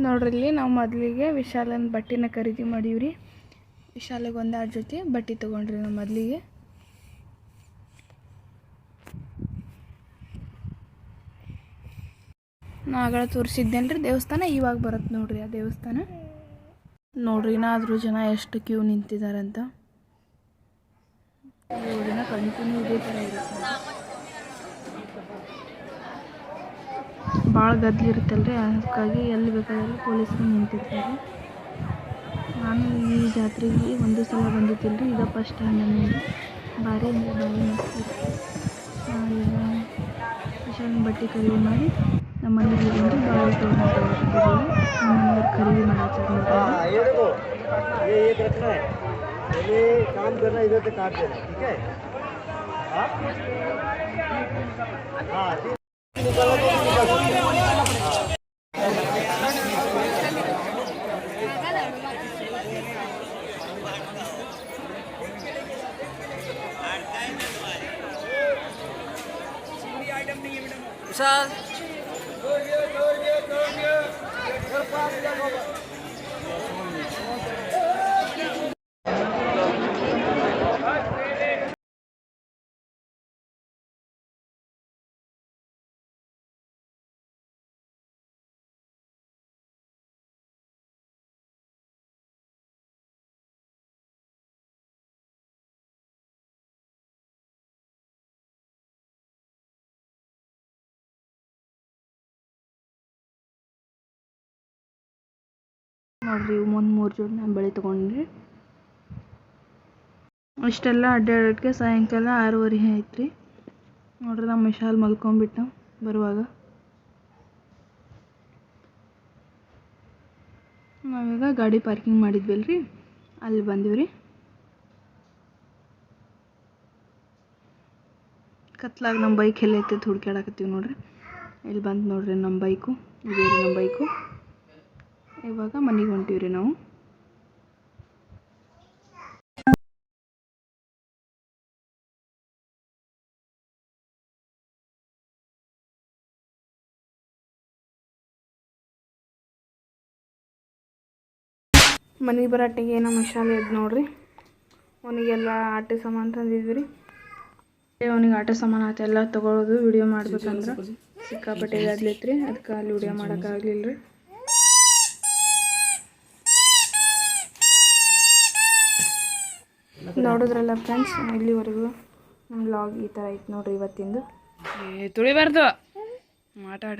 ನೋಡ್ರಿ ಇಲ್ಲಿ ನಾವು ಮೊದಲಿಗೆ ವಿಶಾಲನ ಬಟ್ಟೆನ ಖರೀದಿ ಮಾಡೀವ್ರಿ. ವಿಶಾಲಿಗೆ ಒಂದೆರಡು ಜೊತೆ ಬಟ್ಟೆ ತೊಗೊಂಡ್ರಿ ನಾವು ಮೊದಲಿಗೆ. ನಾ ಆಗಳ ತೋರಿಸಿದ್ದೇನ್ರಿ ದೇವಸ್ಥಾನ, ಇವಾಗ ಬರುತ್ತೆ ನೋಡ್ರಿ ಆ ದೇವಸ್ಥಾನ. ನೋಡ್ರಿ ಏನಾದರೂ ಜನ ಎಷ್ಟು ಕ್ಯೂ ನಿಂತಿದ್ದಾರಂತ. 7 ದಿನ ಕಂಟಿನ್ಯೂ ಇದೇ ಥರ ಇರುತ್ತೆ. ಭಾಳ ಗದ್ದಲಿರುತ್ತಲ್ರಿ, ಅದಕ್ಕಾಗಿ ಎಲ್ಲಿ ಬೇಕಾದರೂ ಪೊಲೀಸರು ನಿಂತಿರ್ತಾರೆ. ನಾನು ಈ ಜಾತ್ರೆಗೆ ಒಂದು ಸಲ ಬಂದಿದ್ದಿಲ್ರಿ, ಇದು ಫಸ್ಟ್ ಟೈಮ್ ಬಂದಿದ್ದೆ. ಭಾರಿ ಅಂದರೆ ಭಾರಿ ಮಸ್ತ್ ಇರುತ್ತೆ. ಈಗ ವಿಶಾಲನ ಬಟ್ಟೆ ಖರೀದಿ ಮಾಡಿ ನಮ್ಮ ಮನೆಗೆ ಬಂದು ಭಾಳ ತೊಗೊಂಡಿದ್ದೀವಿ. ನಮ್ಮ ಮನೆಯವ್ರು ಖರೀದಿ ಮಾಡಾಚಾರ विशाल ನೋಡ್ರಿ ಒಂದು 3 ಜೋಡಿ ನಾನು ಬಳೆ ತೊಗೊಂಡ್ರಿ. ಇಷ್ಟೆಲ್ಲ ಅಡ್ಡಾಡೋಕ್ಕೆ ಸಾಯಂಕಾಲ 6:30 ಆಯ್ತು ರೀ. ನೋಡ್ರಿ ನಮ್ಮ ವಿಶಾಲ್ ಮಲ್ಕೊಂಬಿಟ್ಟ ಬರುವಾಗ. ನಾವೀಗ ಗಾಡಿ ಪಾರ್ಕಿಂಗ್ ಮಾಡಿದ್ವಲ್ರಿ, ಅಲ್ಲಿ ಬಂದೀವ್ರಿ. ಕತ್ಲಾಗ ನಮ್ಮ ಬೈಕ್ ಎಲ್ಲೈತೆ ಹುಡ್ಕ್ಯಾಡಕತ್ತೀವಿ ನೋಡ್ರಿ. ಇಲ್ಲಿ ಬಂದು ನೋಡ್ರಿ ನಮ್ಮ ಬೈಕು, ಇದೇ ರೀ ನಮ್ಮ ಬೈಕು. ಇವಾಗ ಮನೆಗೆ ಹೊಂಟೀವ್ರಿ ನಾವು. ಮನೆಗೆ ಬರೋಟ್ಟಿಗೆ ನಮ್ಮ ವಿಶಾಲ ಎದ್ದು ನೋಡ್ರಿ. ಅವನಿಗೆಲ್ಲ ಆಟ ಸಾಮಾನು ತಂದಿದ್ವಿ ರೀ. ಅವನಿಗೆ ಆಟ ಸಾಮಾನು ಆತೆಲ್ಲ ತೊಗೊಳೋದು ವಿಡಿಯೋ ಮಾಡ್ಬೇಕಂದ್ರೆ ಸಿಕ್ಕಾಪಟ್ಟೆ ಗದ್ಲೈತ್ರಿ, ಅದಕ್ಕೆ ಅಲ್ಲಿ ವಿಡಿಯೋ ಮಾಡೋಕ್ಕಾಗಲಿಲ್ಲ ರೀ. ನೋಡಿದ್ರಲ್ಲ ಫ್ರೆಂಡ್ಸ್, ಇಲ್ಲಿವರೆಗೂ ನಮ್ಮ ವ್ಲಾಗ್ ಈ ಥರ ಐತೆ ನೋಡ್ರಿ ಇವತ್ತಿಂದು. ತುಳಿಬಾರ್ದು ಮಾತಾಡ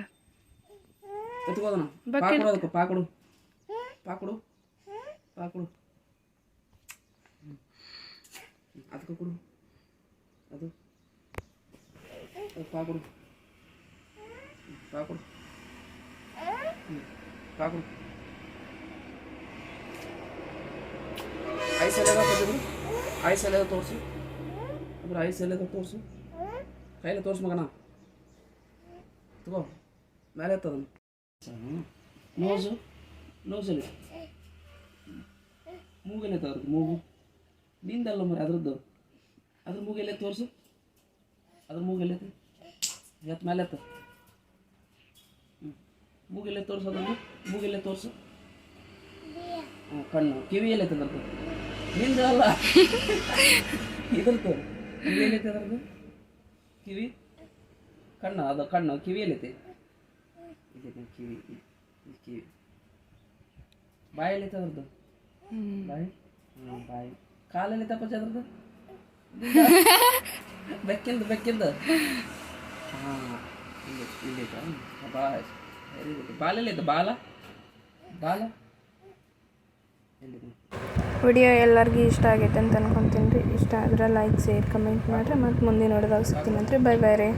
ಪಾಕೊಡು ಅದಕ್ಕೆ ಕೊಡು, ಅದು ಪಾಕೊಡು ಐಸ್ ಎಲ್ಲ ತೋರಿಸು, ಅದ್ರ ಐಸ್ ಎಲ್ಲ ತೋರಿಸು, ಕೈಲ ತೋರಿಸು ಮಗನ. ತಗೋ ಮೇಲೆ ಎತ್ತದನ್ನು. ನೋಸಲ್ಲಿ ಮೂಗೆಲ್ಲ ತಗೋದು, ಮೂಗು ನಿಂದಲ್ಲ ಮರಿ ಅದ್ರದ್ದು. ಅದ್ರ ಮೂಗೆಲ್ಲ ತೋರಿಸು, ಅದ್ರ ಮೂಗೆಲ್ಲ ಎತ್ತು ಮೇಲೆ ಎತ್ತ. ಮೂಗೆಲ್ಲ ತೋರಿಸು, ಅದನ್ನು ಮೂಗೆಲ್ಲ ತೋರಿಸು. ಕಣ್ಣು ಕಿವಿ ಎಲ್ಲೈತೆ ಅದ್ರದ್ದು, ನಿಂದಲ್ಲ ಇದ್ರದ್ದು. ಕಿವಿ ಎಲ್ಲೈತೆ ಅದ್ರದ್ದು, ಕಿವಿ ಕಣ್ಣು, ಅದು ಕಣ್ಣು ಕಿವಿ ಎಲ್ಲೈತೆ. ಕಿವಿ ಕಿವಿ ಬಾಯಿ ಎಲ್ಲೈತೆ ಅದ್ರದ್ದು, ಬಾಯಿ ಬಾಯಿ. ಕಾಲಲ್ಲಿ ತಪ್ಪಚ್ಚ ಅದ್ರದ್ದು, ಬೆಕ್ಕಿಂದು ಹಾಂ ಇಲ್ಲೈತ. ಬಾಯ್ ವೆರಿ ಗುಡ್. ಬಾಲೆಲ್ಲೈತೆ, ಬಾಲ ವಿಡಿಯೋ ಎಲ್ಲರಿಗೂ ಇಷ್ಟ ಆಗೈತೆ ಅಂತ ಅನ್ಕೊತೀನಿ ರೀ. ಇಷ್ಟ ಆದರೆ ಲೈಕ್, ಶೇರ್, ಕಮೆಂಟ್ ಮಾಡಿರಿ. ಮತ್ತು ಮುಂದೆ ನೋಡಿದಾಗ ಸಿಗ್ತೀನಿ ಅಂತ ರೀ. ಬೈ ರೀ.